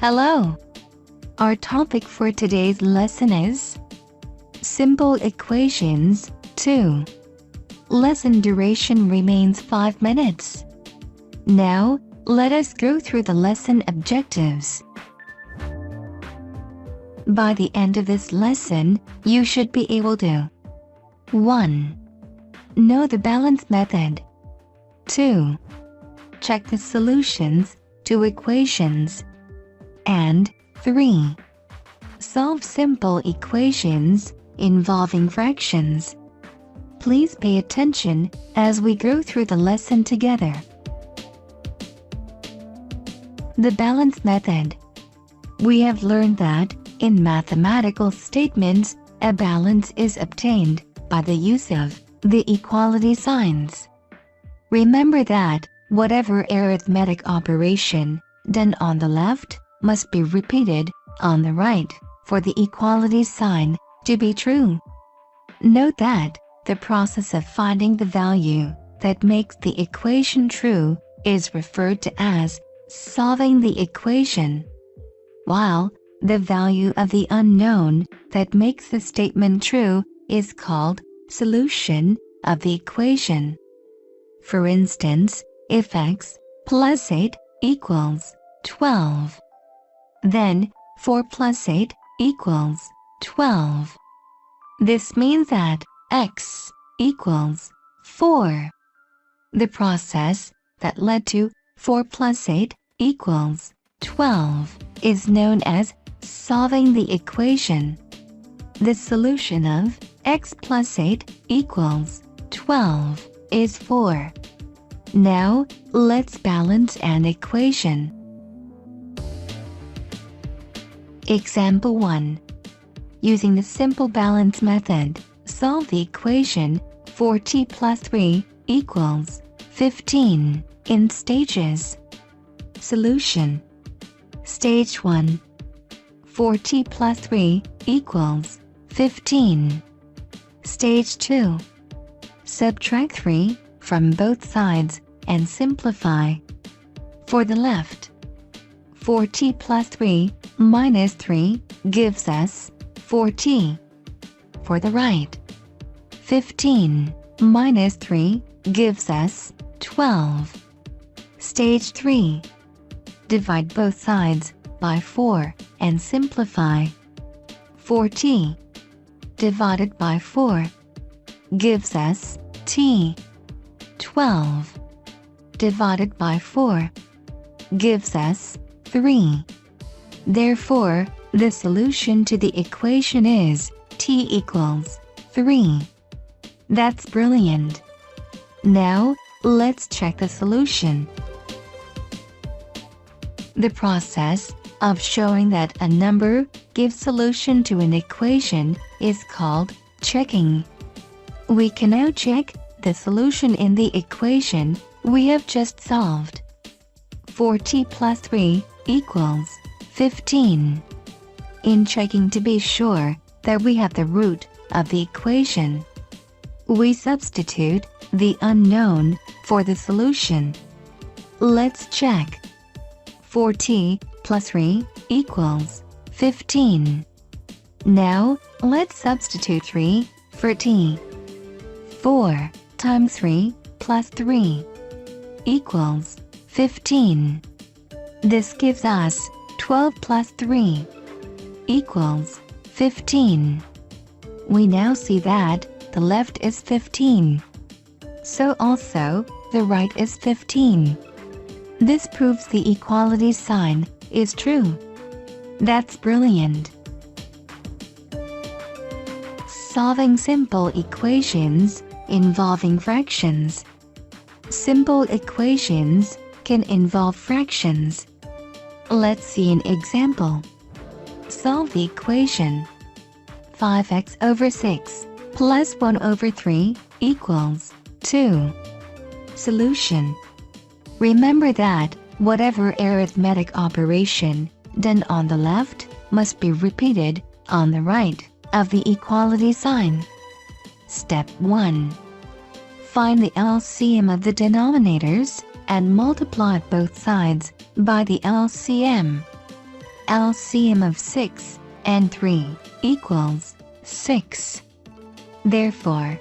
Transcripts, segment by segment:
Hello! Our topic for today's lesson is Simple Equations 2. Lesson duration remains 5 minutes. Now, let us go through the lesson objectives. By the end of this lesson, you should be able to 1. Know the balance method. 2. Check the solutions to equations. And 3. Solve simple equations involving fractions. Please pay attention as we go through the lesson together. The balance method. We have learned that, in mathematical statements, a balance is obtained by the use of the equality signs. Remember that, whatever arithmetic operation done on the left must be repeated on the right for the equality sign to be true. Note that the process of finding the value that makes the equation true is referred to as solving the equation, while the value of the unknown that makes the statement true is called solution of the equation. For instance, if x plus 8 equals 12, then 4 plus 8 equals 12. This means that x equals 4. The process that led to 4 plus 8 equals 12 is known as solving the equation. The solution of x plus 8 equals 12 is 4. Now, let's balance an equation. Example 1. Using the simple balance method, solve the equation 4t plus 3 equals 15 in stages. Solution. Stage 1. 4t plus 3 equals 15. Stage 2. Subtract 3 from both sides and simplify. For the left, 4t plus 3 minus 3 gives us 4t. For the right, 15 minus 3 gives us 12. Stage 3. Divide both sides by 4 and simplify. 4t divided by 4 gives us t. 12 divided by 4 gives us 3. Therefore, the solution to the equation is t equals 3. That's brilliant. Now, let's check the solution. The process of showing that a number gives solution to an equation is called checking. We can now check the solution in the equation we have just solved. 4t plus 3 equals 15. In checking to be sure that we have the root of the equation, we substitute the unknown for the solution. Let's check. 4t plus 3 equals 15. Now, let's substitute 3 for t. 4 times 3 plus 3 equals 15. This gives us 12 plus 3 equals 15. We now see that the left is 15. So also, the right is 15. This proves the equality sign is true. That's brilliant. Solving simple equations involving fractions. Simple equations can involve fractions. Let's see an example. Solve the equation 5x over 6 plus 1 over 3 equals 2. Solution. Remember that whatever arithmetic operation done on the left must be repeated on the right of the equality sign. Step 1. Find the LCM of the denominators and multiply both sides by the LCM. LCM of 6 and 3 equals 6. Therefore,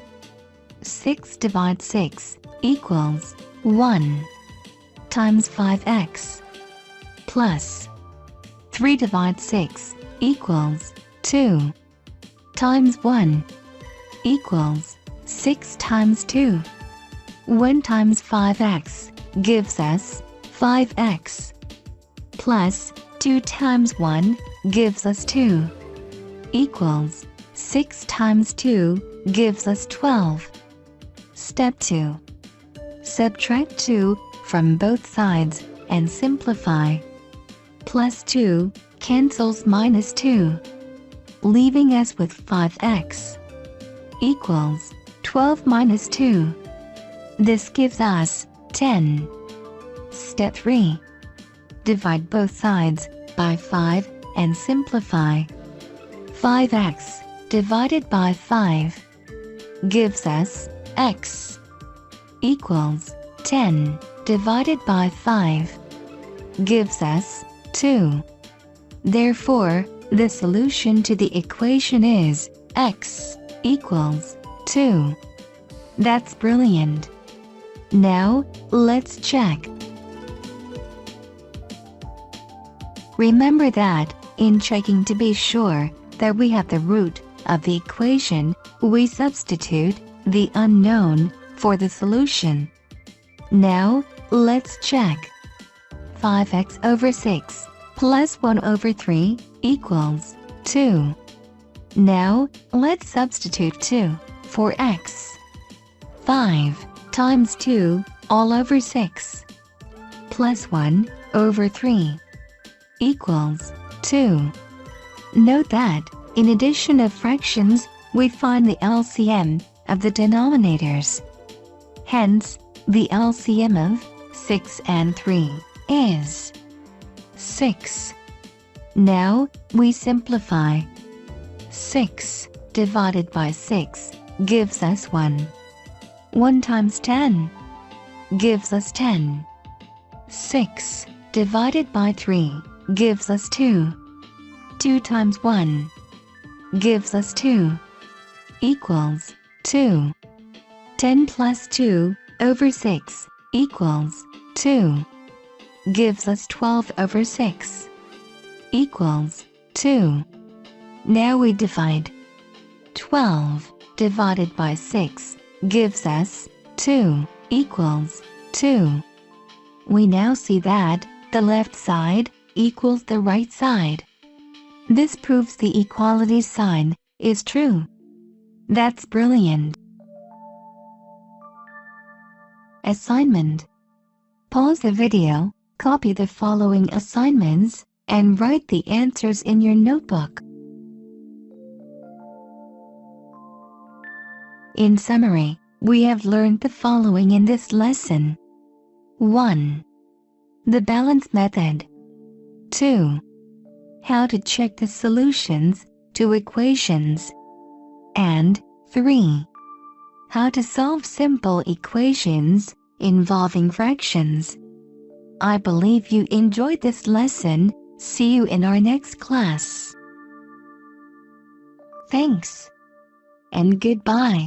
6 divided 6 equals 1 times 5x plus 3 divided 6 equals 2 times 1 equals 6 times 2. 1 times 5x gives us 5x plus 2 times 1 gives us 2 equals 6 times 2 gives us 12. Step 2. Subtract 2 from both sides and simplify. Plus 2 cancels minus 2, leaving us with 5x equals 12 minus 2. This gives us 10. Step 3. Divide both sides by 5 and simplify. 5x divided by 5 gives us x equals 10 divided by 5 gives us 2. Therefore, the solution to the equation is x equals 2. That's brilliant. Now, let's check. Remember that, in checking to be sure that we have the root of the equation, we substitute the unknown for the solution. Now, let's check. 5x over 6 plus 1 over 3 equals 2. Now, let's substitute 2 for x. 5 times 2 all over 6 plus 1 over 3 equals 2. Note that, in addition of fractions, we find the LCM of the denominators. Hence, the LCM of 6 and 3 is 6. Now, we simplify. 6 divided by 6 gives us 1. 1 times 10 gives us 10. 6 divided by 3 gives us 2. 2 times 1 gives us 2 equals 2. 10 plus 2 over 6 equals 2 gives us 12 over 6 equals 2. Now we divide. 12 divided by 6 gives us 2 equals 2. We now see that the left side equals the right side. This proves the equality sign is true. That's brilliant. Assignment. Pause the video, copy the following assignments, and write the answers in your notebook. In summary, we have learned the following in this lesson. 1. The balance method. 2. How to check the solutions to equations. And 3. How to solve simple equations involving fractions. I believe you enjoyed this lesson. See you in our next class. Thanks and goodbye.